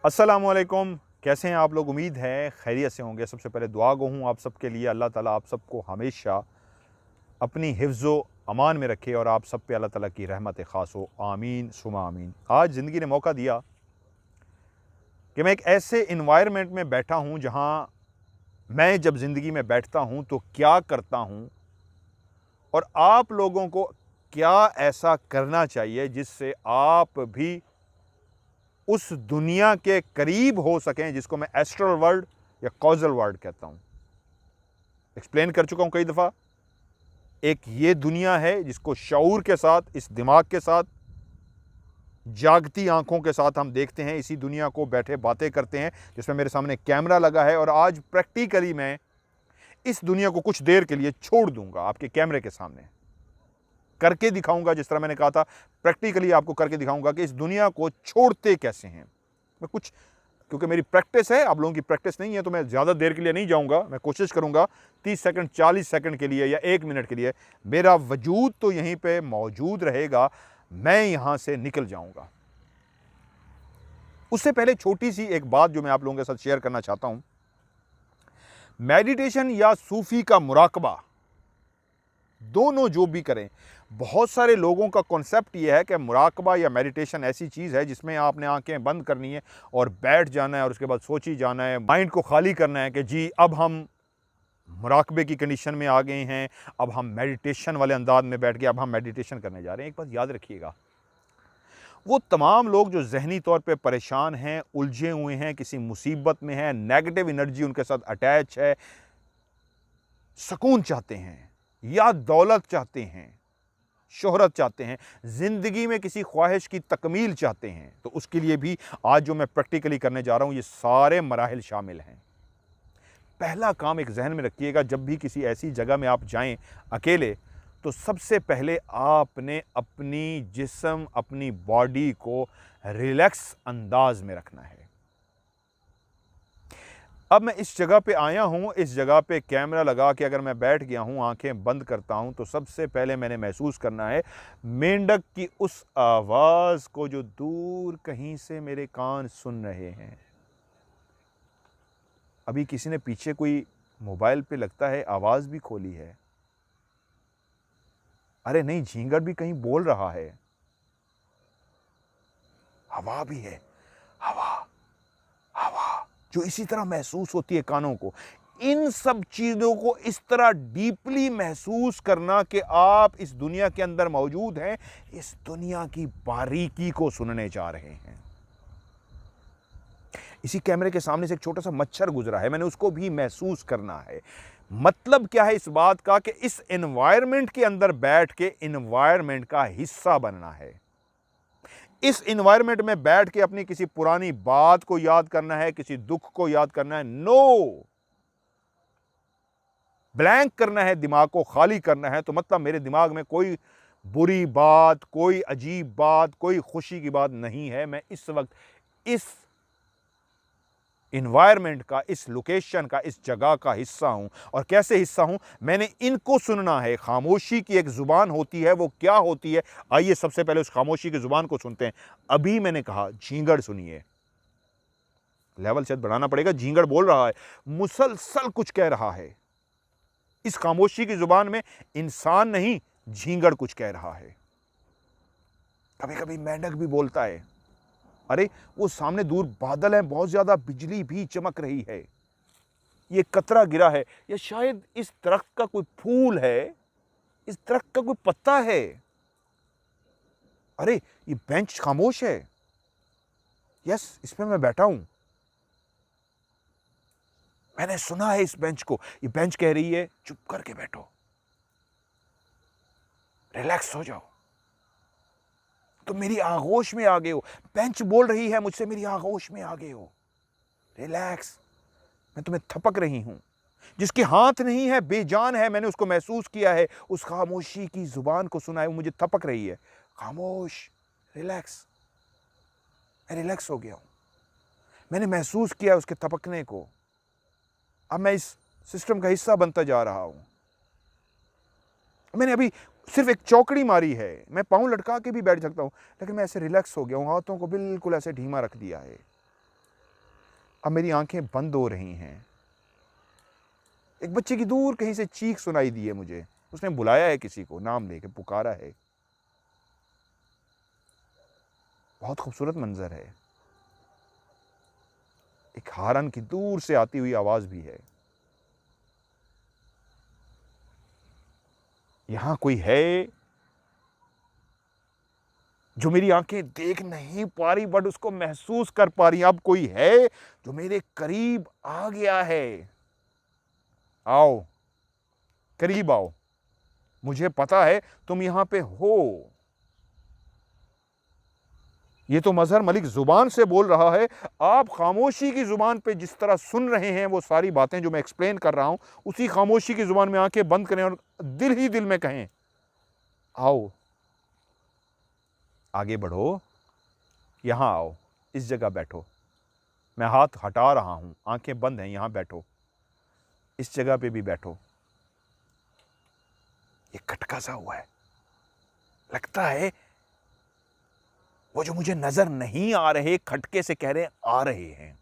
अस्सलामुअलैकुम। कैसे हैं आप लोग? उम्मीद है खैरियत से होंगे। सबसे पहले दुआ गो हूँ आप सबके लिए, अल्लाह ताला आप सबको हमेशा अपनी हिफ्ज़ो अमान में रखे और आप सब पे अल्लाह ताला की रहमत ख़ास हो। आमीन सुमा आमीन। आज ज़िंदगी ने मौका दिया कि मैं एक ऐसे इन्वायरमेंट में बैठा हूँ जहाँ मैं जब ज़िंदगी में बैठता हूँ तो क्या करता हूँ और आप लोगों को क्या ऐसा करना चाहिए जिससे आप भी उस दुनिया के करीब हो सकें जिसको मैं एस्ट्रल वर्ल्ड या कॉजल वर्ल्ड कहता हूं। एक्सप्लेन कर चुका हूं कई दफ़ा। एक ये दुनिया है जिसको शऊर के साथ, इस दिमाग के साथ, जागती आंखों के साथ हम देखते हैं। इसी दुनिया को बैठे बातें करते हैं, जिसमें मेरे सामने कैमरा लगा है और आज प्रैक्टिकली मैं इस दुनिया को कुछ देर के लिए छोड़ दूंगा। आपके कैमरे के सामने करके दिखाऊंगा। जिस तरह मैंने कहा था, प्रैक्टिकली आपको करके दिखाऊंगा कि इस दुनिया को छोड़ते कैसे हैं। मैं कुछ, क्योंकि मेरी प्रैक्टिस है, आप लोगों की प्रैक्टिस नहीं है, तो मैं ज़्यादा देर के लिए नहीं जाऊंगा। मैं कोशिश करूंगा 30 सेकंड 40 सेकंड के लिए या 1 मिनट के लिए मेरा वजूद तो यहीं पे मौजूद रहेगा, मैं यहां से निकल जाऊंगा। उससे पहले छोटी सी एक बात जो मैं आप लोगों के साथ शेयर करना चाहता हूं। मेडिटेशन या सूफी का मुराकबा, दोनों जो भी करें, बहुत सारे लोगों का कॉन्सेप्ट ये है कि मुराकबा या मेडिटेशन ऐसी चीज़ है जिसमें आपने आंखें बंद करनी है और बैठ जाना है और उसके बाद सोची जाना है, माइंड को खाली करना है कि जी अब हम मुराकबे की कंडीशन में आ गए हैं, अब हम मेडिटेशन वाले अंदाज में बैठ गए, अब हम मेडिटेशन करने जा रहे हैं। एक बात याद रखिएगा, वो तमाम लोग जो जहनी तौर पे परेशान हैं, उलझे हुए हैं, किसी मुसीबत में हैं, नेगेटिव एनर्जी उनके साथ अटैच है, सुकून चाहते हैं या दौलत चाहते हैं, शोहरत चाहते हैं, ज़िंदगी में किसी ख्वाहिश की तकमील चाहते हैं, तो उसके लिए भी आज जो मैं प्रैक्टिकली करने जा रहा हूँ, ये सारे मराहिल शामिल हैं। पहला काम एक जहन में रखिएगा, जब भी किसी ऐसी जगह में आप जाएं अकेले, तो सबसे पहले आपने अपनी जिस्म, अपनी बॉडी को रिलैक्स अंदाज में रखना है। अब मैं इस जगह पे आया हूँ, इस जगह पे कैमरा लगा के अगर मैं बैठ गया हूँ, आंखें बंद करता हूँ, तो सबसे पहले मैंने महसूस करना है मेंढक की उस आवाज़ को जो दूर कहीं से मेरे कान सुन रहे हैं। अभी किसी ने पीछे कोई मोबाइल पे लगता है आवाज़ भी खोली है। अरे नहीं, झींगर भी कहीं बोल रहा है, हवा भी है, हवा हवा जो इसी तरह महसूस होती है कानों को। इन सब चीज़ों को इस तरह डीपली महसूस करना कि आप इस दुनिया के अंदर मौजूद हैं, इस दुनिया की बारीकी को सुनने जा रहे हैं। इसी कैमरे के सामने से एक छोटा सा मच्छर गुजरा है, मैंने उसको भी महसूस करना है। मतलब क्या है इस बात का कि इस एनवायरनमेंट के अंदर बैठ के एनवायरनमेंट का हिस्सा बनना है। इस एनवायरनमेंट में बैठ के अपनी किसी पुरानी बात को याद करना है, किसी दुख को याद करना है, नो, ब्लैंक करना है, दिमाग को खाली करना है। तो मतलब मेरे दिमाग में कोई बुरी बात, कोई अजीब बात, कोई खुशी की बात नहीं है। मैं इस वक्त इस एनवायरनमेंट का, इस लोकेशन का, इस जगह का हिस्सा हूं। और कैसे हिस्सा हूं? मैंने इनको सुनना है। खामोशी की एक जुबान होती है, वो क्या होती है? आइए सबसे पहले उस खामोशी की जुबान को सुनते हैं। अभी मैंने कहा झींगड़, सुनिए, लेवल शायद बढ़ाना पड़ेगा। झींगड़ बोल रहा है, मुसलसल कुछ कह रहा है। इस खामोशी की जुबान में इंसान नहीं, झींगड़ कुछ कह रहा है। कभी कभी मेंढक भी बोलता है। अरे वो सामने दूर बादल हैं, बहुत ज्यादा बिजली भी चमक रही है, ये कतरा गिरा है, या शायद इस दरख्त का कोई फूल है, इस दरख्त का कोई पत्ता है। अरे ये बेंच खामोश है, यस इस पे मैं बैठा हूं, मैंने सुना है इस बेंच को। ये बेंच कह रही है चुप करके बैठो, रिलैक्स हो जाओ। तो मेरी आगोश में आ गए हो। बेंच बोल रही है मुझसे, मेरी आगोश में आ गए हो, रिलैक्स, मैं तुम्हें थपक रही हूं। जिसके हाथ नहीं है, बेजान है, मैंने उसको महसूस किया है, उस खामोशी की जुबान को सुना है, वो मुझे थपक रही है। खामोश, रिलैक्स। मैं रिलैक्स हो गया हूं, मैंने महसूस किया उसके थपकने को। अब मैं इस सिस्टम का हिस्सा बनता जा रहा हूं। मैंने अभी सिर्फ एक चौकड़ी मारी है, मैं पाँव लटका के भी बैठ सकता हूं, लेकिन मैं ऐसे रिलैक्स हो गया हूं, हाथों को बिल्कुल ऐसे ढीमा रख दिया है। अब मेरी आंखें बंद हो रही हैं। एक बच्चे की दूर कहीं से चीख सुनाई दी है मुझे, उसने बुलाया है, किसी को नाम लेके पुकारा है। बहुत खूबसूरत मंजर है। एक हारन की दूर से आती हुई आवाज भी है। यहां कोई है जो मेरी आंखें देख नहीं पा रही बट उसको महसूस कर पा रही। अब कोई है जो मेरे करीब आ गया है। आओ, करीब आओ, मुझे पता है तुम यहां पे हो। ये तो मजहर मलिक जुबान से बोल रहा है। आप खामोशी की जुबान पे जिस तरह सुन रहे हैं वो सारी बातें जो मैं एक्सप्लेन कर रहा हूं, उसी खामोशी की जुबान में आंखें बंद करें और दिल ही दिल में कहें, आओ, आगे बढ़ो, यहां आओ, इस जगह बैठो। मैं हाथ हटा रहा हूं, आंखें बंद हैं, यहां बैठो, इस जगह पे भी बैठो। ये खटका सा हुआ है, लगता है वो जो मुझे नजर नहीं आ रहे खटके से कह रहे हैं आ रहे हैं।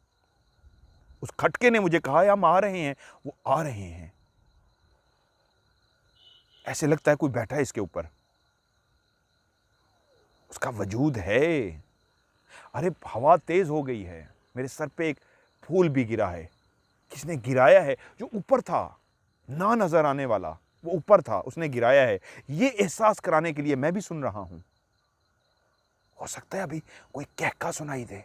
उस खटके ने मुझे कहा हम आ रहे हैं, वो आ रहे हैं। ऐसे लगता है कोई बैठा है इसके ऊपर, उसका वजूद है। अरे हवा तेज हो गई है, मेरे सर पे एक फूल भी गिरा है। किसने गिराया है? जो ऊपर था, ना नजर आने वाला, वो ऊपर था, उसने गिराया है। ये एहसास कराने के लिए मैं भी सुन रहा हूं। हो सकता है अभी कोई कहका सुनाई दे।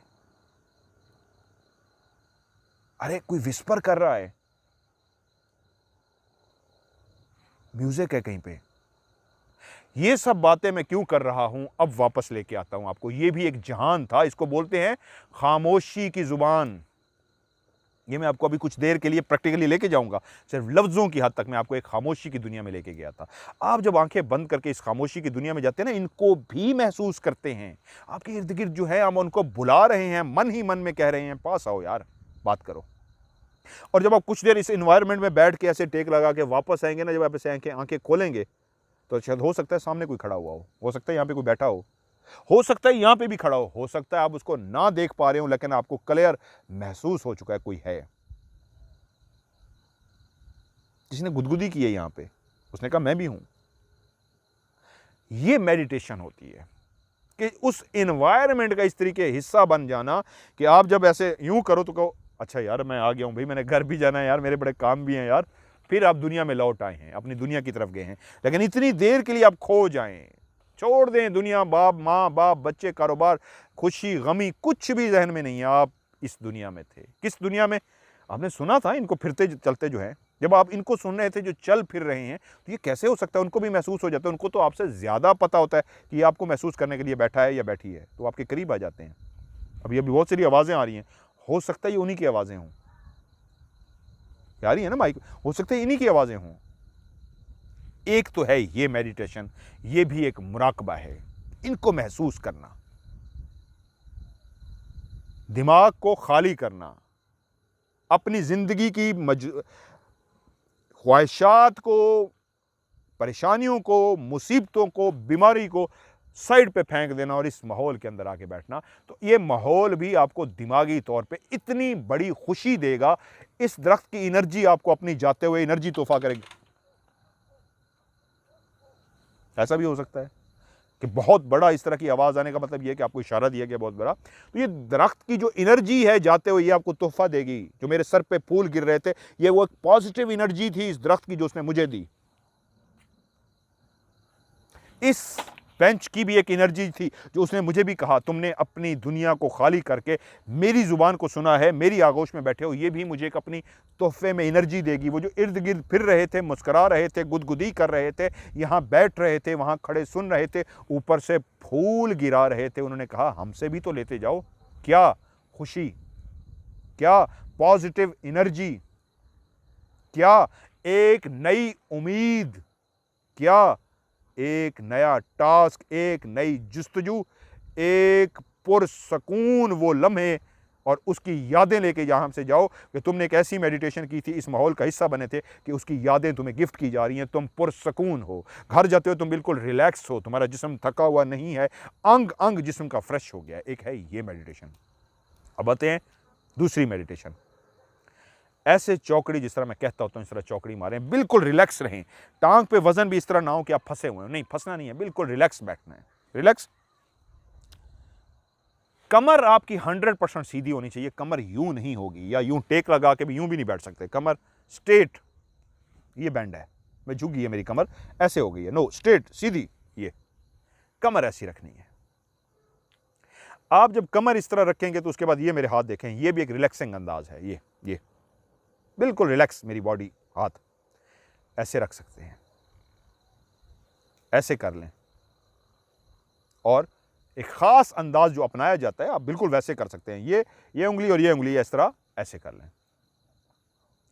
अरे कोई विस्पर कर रहा है, म्यूजिक है कहीं पे। ये सब बातें मैं क्यों कर रहा हूं, अब वापस लेके आता हूं आपको। ये भी एक जहान था, इसको बोलते हैं खामोशी की जुबान। ये मैं आपको अभी कुछ देर के लिए प्रैक्टिकली लेके जाऊंगा। सिर्फ लफ्जों की हद तक मैं आपको एक खामोशी की दुनिया में लेके गया था। आप जब आंखें बंद करके इस खामोशी की दुनिया में जाते हैं ना, इनको भी महसूस करते हैं। आपके इर्द गिर्द जो है, हम उनको बुला रहे हैं, मन ही मन में कह रहे हैं पास आओ यार, बात करो। और जब आप कुछ देर इस एनवायरनमेंट में बैठ के ऐसे टेक लगा के वापस आएंगे ना, जब आप ऐसे आंखें खोलेंगे तो शायद हो सकता है सामने कोई खड़ा हुआ हो सकता है यहाँ पे कोई बैठा हो सकता है यहाँ पे भी खड़ा हो सकता है आप उसको ना देख पा रहे हो, लेकिन आपको क्लियर महसूस हो चुका है कोई है। जिसने गुदगुदी की है यहां पे, उसने कहा मैं भी हूं। ये मेडिटेशन होती है कि उस एनवायरनमेंट का इस तरीके हिस्सा बन जाना कि आप जब ऐसे यूं करो तो कहो अच्छा यार मैं आ गया हूं भाई, मैंने घर भी जाना है यार, मेरे बड़े काम भी हैं यार। फिर आप दुनिया में लौट आए हैं, अपनी दुनिया की तरफ गए हैं। लेकिन इतनी देर के लिए आप खो जाएं, छोड़ दें दुनिया, बाप माँ बाप बच्चे कारोबार खुशी गमी कुछ भी जहन में नहीं है। आप इस दुनिया में थे। किस दुनिया में? आपने सुना था इनको फिरते चलते जो है, जब आप इनको सुन रहे थे जो चल फिर रहे हैं, तो ये कैसे हो सकता है? उनको भी महसूस हो जाता है। उनको तो आपसे ज़्यादा पता होता है कि ये आपको महसूस करने के लिए बैठा है या बैठी है, तो आपके करीब आ जाते हैं। अभी बहुत सारी आवाज़ें आ रही हैं, हो सकता है ये उन्हीं की आवाज़ें हों। आ रही है ना माइक, हो सकता है इन्हीं की आवाज़ें हों। एक तो है ये मेडिटेशन, ये भी एक मुराकबा है, इनको महसूस करना, दिमाग को खाली करना, अपनी जिंदगी की ख्वाहिशात को, परेशानियों को, मुसीबतों को, बीमारी को साइड पे फेंक देना और इस माहौल के अंदर आके बैठना। तो ये माहौल भी आपको दिमागी तौर पे इतनी बड़ी खुशी देगा। इस दरख्त की एनर्जी आपको अपनी जाते हुए एनर्जी तोहफा करेगी। ऐसा भी हो सकता है कि बहुत बड़ा इस तरह की आवाज़ आने का मतलब यह है कि आपको इशारा दिया गया बहुत बड़ा। तो ये दरख्त की जो एनर्जी है जाते हुए, ये आपको तोहफा देगी। जो मेरे सर पे फूल गिर रहे थे, ये वो एक पॉजिटिव एनर्जी थी इस दरख्त की जो उसने मुझे दी। इस बेंच की भी एक एनर्जी थी जो उसने मुझे भी कहा, तुमने अपनी दुनिया को खाली करके मेरी जुबान को सुना है, मेरी आगोश में बैठे हो, ये भी मुझे एक अपनी तोहफे में एनर्जी देगी। वो जो इर्द गिर्द फिर रहे थे, मुस्करा रहे थे, गुदगुदी कर रहे थे, यहाँ बैठ रहे थे, वहाँ खड़े सुन रहे थे, ऊपर से फूल गिरा रहे थे, उन्होंने कहा हमसे भी तो लेते जाओ। क्या खुशी, क्या पॉजिटिव एनर्जी, क्या एक नई उम्मीद, क्या एक नया टास्क, एक नई जुस्तजू, एक पुरसकून वो लम्हे और उसकी यादें लेके यहाँ से जाओ कि तुमने एक ऐसी मेडिटेशन की थी, इस माहौल का हिस्सा बने थे कि उसकी यादें तुम्हें गिफ्ट की जा रही हैं। तुम पुरसकून हो, घर जाते हो तुम बिल्कुल रिलैक्स हो, तुम्हारा जिस्म थका हुआ नहीं है, अंग अंग जिस्म का फ्रेश हो गया। एक है ये मेडिटेशन। अब आते हैं दूसरी मेडिटेशन, ऐसे चौकड़ी जिस तरह मैं कहता होता हूँ इस तरह चौकड़ी मारें, बिल्कुल रिलैक्स रहें, टांग पे वजन भी इस तरह ना हो कि आप फंसे हुए हो, नहीं फंसना नहीं है, बिल्कुल रिलैक्स बैठना है, रिलैक्स। कमर आपकी 100% सीधी होनी चाहिए, कमर यूं नहीं होगी, या यूं टेक लगा के भी यूं भी नहीं बैठ सकते, कमर स्ट्रेट, ये बैंड है, मैं झुक गई है मेरी कमर, ऐसे हो गई है, नो स्ट्रेट सीधी, ये कमर ऐसी रखनी है। आप जब कमर इस तरह रखेंगे तो उसके बाद ये मेरे हाथ देखें, ये भी एक रिलैक्सिंग अंदाज है, ये बिल्कुल रिलैक्स, मेरी बॉडी, हाथ ऐसे रख सकते हैं, ऐसे कर लें, और एक खास अंदाज जो अपनाया जाता है आप बिल्कुल वैसे कर सकते हैं, ये उंगली और ये उंगली इस तरह ऐसे कर लें।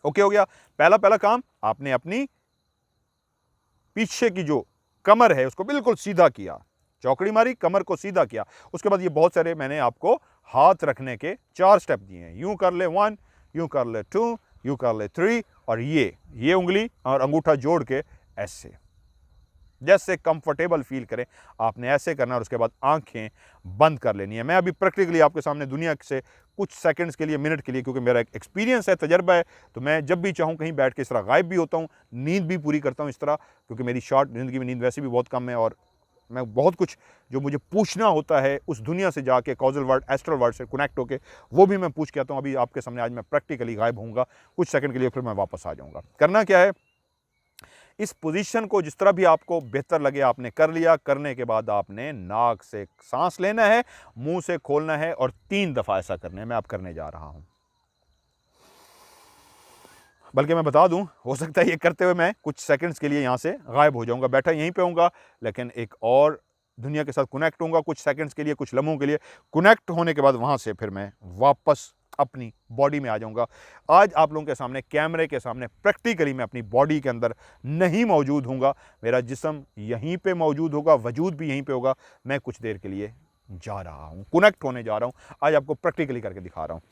ओके हो गया। पहला काम आपने अपनी पीछे की जो कमर है उसको बिल्कुल सीधा किया, चौकड़ी मारी, कमर को सीधा किया। उसके बाद ये बहुत सारे मैंने आपको हाथ रखने के 4 स्टेप दिए हैं, यूं कर ले 1, यूं कर ले 2, यूं कर ले 3, और ये उंगली और अंगूठा जोड़ के ऐसे, जैसे कंफर्टेबल फील करें आपने ऐसे करना, और उसके बाद आंखें बंद कर लेनी है। मैं अभी प्रैक्टिकली आपके सामने दुनिया से कुछ सेकंड्स के लिए, मिनट के लिए, क्योंकि मेरा एक एक्सपीरियंस है, तजर्बा है, तो मैं जब भी चाहूँ कहीं बैठ के इस तरह गायब भी होता हूँ, नींद भी पूरी करता हूँ इस तरह, क्योंकि मेरी शॉर्ट ज़िंदगी में नींद वैसे भी बहुत कम है, और मैं बहुत कुछ जो मुझे पूछना होता है उस दुनिया से जाके कॉजल वर्ल्ड, एस्ट्रल वर्ल्ड से कनेक्ट होकर, वो भी मैं पूछ के आता हूँ। अभी आपके सामने आज मैं प्रैक्टिकली गायब होऊंगा कुछ सेकंड के लिए, फिर मैं वापस आ जाऊँगा। करना क्या है, इस पोजीशन को जिस तरह भी आपको बेहतर लगे आपने कर लिया। करने के बाद आपने नाक से सांस लेना है, मुंह से खोलना है, और 3 दफ़ा ऐसा करना है। मैं अब करने जा रहा हूं, बल्कि मैं बता दूं, हो सकता है ये करते हुए मैं कुछ सेकंड्स के लिए यहां से गायब हो जाऊंगा, बैठा यहीं पे होऊंगा, लेकिन एक और दुनिया के साथ कनेक्ट होऊंगा कुछ सेकंड्स के लिए, कुछ लम्हों के लिए। कनेक्ट होने के बाद वहां से फिर मैं वापस अपनी बॉडी में आ जाऊंगा। आज आप लोगों के सामने, कैमरे के सामने, प्रैक्टिकली मैं अपनी बॉडी के अंदर नहीं मौजूद हूँगा, मेरा जिस्म यहीं पे मौजूद होगा, वजूद भी यहीं पे होगा। मैं कुछ देर के लिए जा रहा हूँ, कनेक्ट होने जा रहा हूँ। आज आपको प्रैक्टिकली करके दिखा रहा हूँ।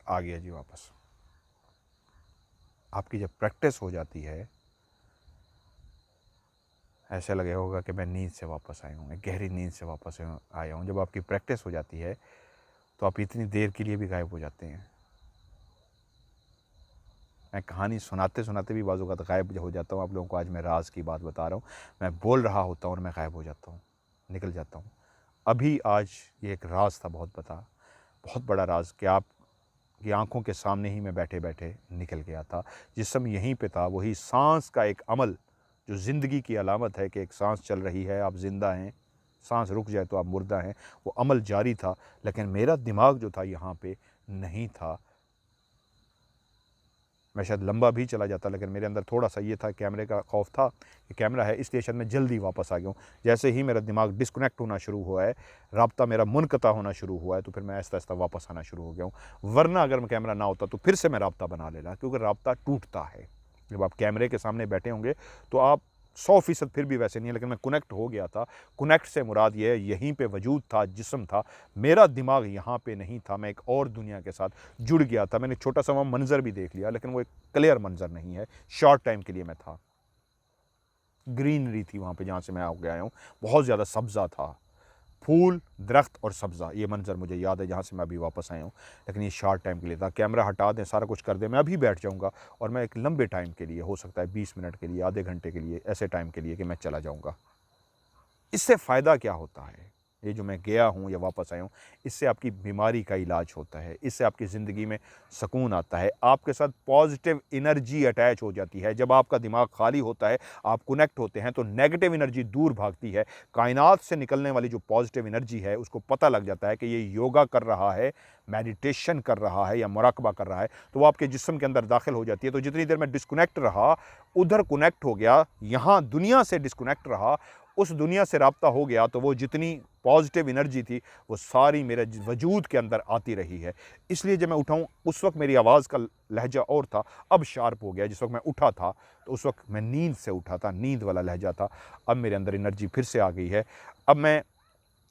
आ गया जी वापस। आपकी जब प्रैक्टिस हो जाती है, ऐसे लगे होगा कि मैं नींद से वापस आया हूँ, गहरी नींद से वापस आया हूँ। जब आपकी प्रैक्टिस हो जाती है तो आप इतनी देर के लिए भी गायब हो जाते हैं। मैं कहानी सुनाते सुनाते भी बाज़ों का तो गायब हो जाता हूँ। आप लोगों को आज मैं राज की बात बता रहा हूँ। मैं बोल रहा होता हूँ और मैं गायब हो जाता हूँ, निकल जाता हूँ। अभी आज ये एक राज था बहुत बड़ा राज कि आपकी आंखों के सामने ही मैं बैठे बैठे निकल गया था। जिस्म यहीं पे था, वही सांस का एक अमल जो ज़िंदगी की अलामत है कि एक सांस चल रही है, आप ज़िंदा हैं, सांस रुक जाए तो आप मुर्दा हैं, वो अमल जारी था। लेकिन मेरा दिमाग जो था यहाँ पे नहीं था। मैं शायद लंबा भी चला जाता, लेकिन मेरे अंदर थोड़ा सा ये था, कैमरे का खौफ था कि कैमरा है इसलिए शायद मैं जल्दी वापस आ गया हूँ। जैसे ही मेरा दिमाग डिस्कनेक्ट होना शुरू हुआ है, राब्ता मेरा मुनक़ता होना शुरू हुआ है, तो फिर मैं आहिस्ता आहिस्ता वापस आना शुरू हो गया हूँ। वरना अगर मैं कैमरा ना होता तो फिर से मैं राब्ता बना लेना, क्योंकि राब्ता टूटता है। जब आप कैमरे के सामने बैठे होंगे तो आप 100% फिर भी वैसे नहीं है, लेकिन मैं कनेक्ट हो गया था। कनेक्ट से मुराद ये है, यहीं पे वजूद था, जिस्म था, मेरा दिमाग यहाँ पे नहीं था। मैं एक और दुनिया के साथ जुड़ गया था। मैंने छोटा सा वहाँ मंजर भी देख लिया, लेकिन वो एक क्लियर मंजर नहीं है, शॉर्ट टाइम के लिए मैं था। ग्रीनरी थी वहाँ पे जहाँ से मैं हो गया हूँ, बहुत ज़्यादा सब्ज़ा था, फूल, दरख्त और सब्ज़ा, ये मंजर मुझे याद है जहाँ से मैं अभी वापस आया हूँ। लेकिन ये शॉर्ट टाइम के लिए था। कैमरा हटा दें, सारा कुछ कर दें, मैं अभी बैठ जाऊँगा और मैं एक लंबे टाइम के लिए, हो सकता है 20 मिनट के लिए, आधे घंटे के लिए, ऐसे टाइम के लिए कि मैं चला जाऊँगा। इससे फ़ायदा क्या होता है? ये जो मैं गया हूँ या वापस आया हूँ, इससे आपकी बीमारी का इलाज होता है, इससे आपकी ज़िंदगी में सुकून आता है, आपके साथ पॉजिटिव एनर्जी अटैच हो जाती है। जब आपका दिमाग खाली होता है, आप कनेक्ट होते हैं, तो नेगेटिव एनर्जी दूर भागती है। कायनात से निकलने वाली जो पॉजिटिव एनर्जी है, उसको पता लग जाता है कि ये योगा कर रहा है, मेडिटेशन कर रहा है या मुराकबा कर रहा है, तो वो आपके जिस्म के अंदर दाखिल हो जाती है। तो जितनी देर मैं डिस्कनेक्ट रहा, उधर कनेक्ट हो गया, यहाँ दुनिया से डिस्कनेक्ट रहा, उस दुनिया से राब्ता हो गया, तो वो जितनी पॉजिटिव एनर्जी थी वो सारी मेरे वजूद के अंदर आती रही है। इसलिए जब मैं उठा हूँ, उस वक्त मेरी आवाज़ का लहजा और था, अब शार्प हो गया। जिस वक्त मैं उठा था तो उस वक्त मैं नींद से उठा था, नींद वाला लहजा था। अब मेरे अंदर एनर्जी फिर से आ गई है। अब मैं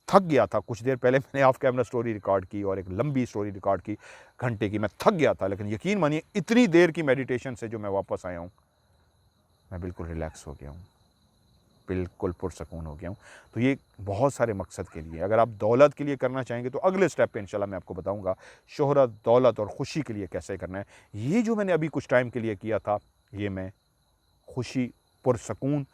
थक गया था, कुछ देर पहले मैंने ऑफ कैमरा स्टोरी रिकॉर्ड की और एक लंबी स्टोरी रिकॉर्ड की घंटे की। मैं थक गया था, लेकिन यकीन मानिए इतनी देर की मेडिटेशन से जो मैं वापस आया हूँ, मैं बिल्कुल रिलैक्स हो गया हूँ, बिल्कुल पुरसकून हो गया हूँ। तो ये बहुत सारे मकसद के लिए, अगर आप दौलत के लिए करना चाहेंगे तो अगले स्टेप पे इंशाल्लाह मैं आपको बताऊँगा शोहरत, दौलत और ख़ुशी के लिए कैसे करना है। ये जो मैंने अभी कुछ टाइम के लिए किया था, ये मैं खुशी, पुरसकून,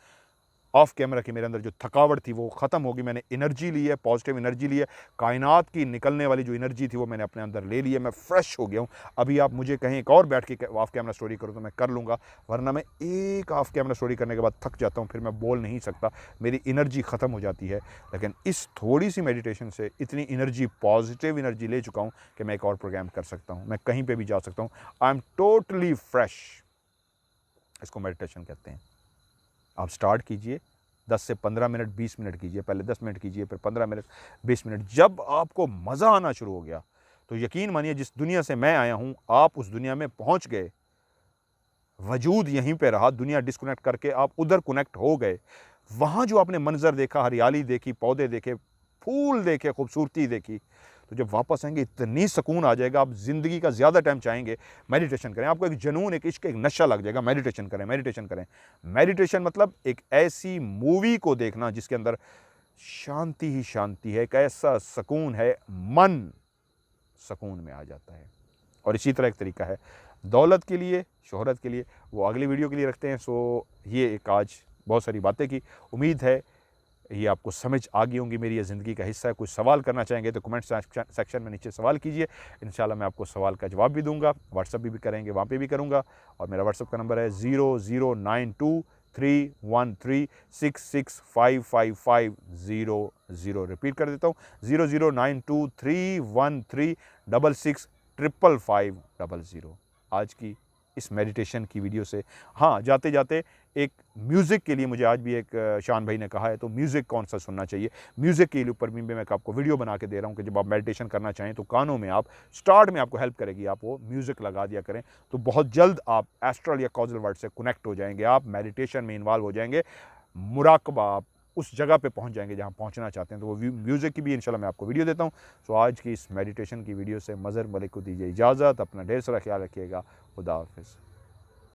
ऑफ कैमरा की मेरे अंदर जो थकावट थी वो ख़त्म होगी। मैंने एनर्जी ली है, पॉजिटिव एनर्जी ली है, कायनात की निकलने वाली जो एनर्जी थी वो मैंने अपने अंदर ले ली है। मैं फ्रेश हो गया हूँ। अभी आप मुझे कहें एक और बैठ के ऑफ कैमरा स्टोरी करो तो मैं कर लूँगा, वरना मैं एक ऑफ कैमरा स्टोरी करने के बाद थक जाता हूँ, फिर मैं बोल नहीं सकता, मेरी एनर्जी ख़त्म हो जाती है। लेकिन इस थोड़ी सी मेडिटेशन से इतनी एनर्जी, पॉजिटिव एनर्जी ले चुका हूँ कि मैं एक और प्रोग्राम कर सकता हूँ, मैं कहीं पर भी जा सकता हूँ। I am totally fresh. इसको मेडिटेशन कहते हैं। आप स्टार्ट कीजिए, 10 से 15 मिनट, 20 मिनट कीजिए, पहले 10 मिनट कीजिए, फिर 15 मिनट, 20 मिनट। जब आपको मज़ा आना शुरू हो गया तो यकीन मानिए जिस दुनिया से मैं आया हूँ, आप उस दुनिया में पहुँच गए। वजूद यहीं पे रहा, दुनिया डिस्कनेक्ट करके आप उधर कनेक्ट हो गए। वहाँ जो आपने मंजर देखा, हरियाली देखी, पौधे देखे, फूल देखे, खूबसूरती देखी, तो जब वापस आएंगे इतनी सुकून आ जाएगा, आप ज़िंदगी का ज़्यादा टाइम चाहेंगे। मेडिटेशन करें, आपको एक जुनून, एक इश्क, एक नशा लग जाएगा। मेडिटेशन करें, मेडिटेशन करें। मेडिटेशन मतलब एक ऐसी मूवी को देखना जिसके अंदर शांति ही शांति है, एक ऐसा सुकून है, मन सुकून में आ जाता है। और इसी तरह एक तरीका है दौलत के लिए, शोहरत के लिए, वो अगली वीडियो के लिए रखते हैं। सो ये एक आज बहुत सारी बातें की, उम्मीद है ये आपको समझ आ गई होंगी, मेरी ये ज़िंदगी का हिस्सा है। कुछ सवाल करना चाहेंगे तो कमेंट सेक्शन में नीचे सवाल कीजिए, इंशाल्लाह मैं आपको सवाल का जवाब भी दूंगा। व्हाट्सअप भी करेंगे, वहाँ पे भी करूँगा। और मेरा व्हाट्सअप का नंबर है 00923136655500। रिपीट कर देता हूँ, 00923136655500। आज की इस मेडिटेशन की वीडियो से, हाँ, जाते जाते एक म्यूज़िक के लिए मुझे आज भी एक शान भाई ने कहा है, तो म्यूज़िक कौन सा सुनना चाहिए, म्यूज़िक के ऊपर भी मैं आपको वीडियो बना के दे रहा हूँ कि जब आप मेडिटेशन करना चाहें तो कानों में आप स्टार्ट में आपको हेल्प करेगी, आप वो म्यूज़िक लगा दिया करें, तो बहुत जल्द आप एस्ट्रल या कॉजल वर्ल्ड से कनेक्ट हो जाएंगे, आप मेडिटेशन में इन्वॉल्व हो जाएंगे, मुराकबा, आप उस जगह पे पहुंच जाएंगे जहां पहुंचना चाहते हैं। तो वो म्यूज़िक की भी इंशाल्लाह मैं आपको वीडियो देता हूं। सो आज की इस मेडिटेशन की वीडियो से मज़हर मलिक को दीजिए इजाज़त। अपना ढेर सारा ख्याल रखिएगा। खुदा हाफिज़।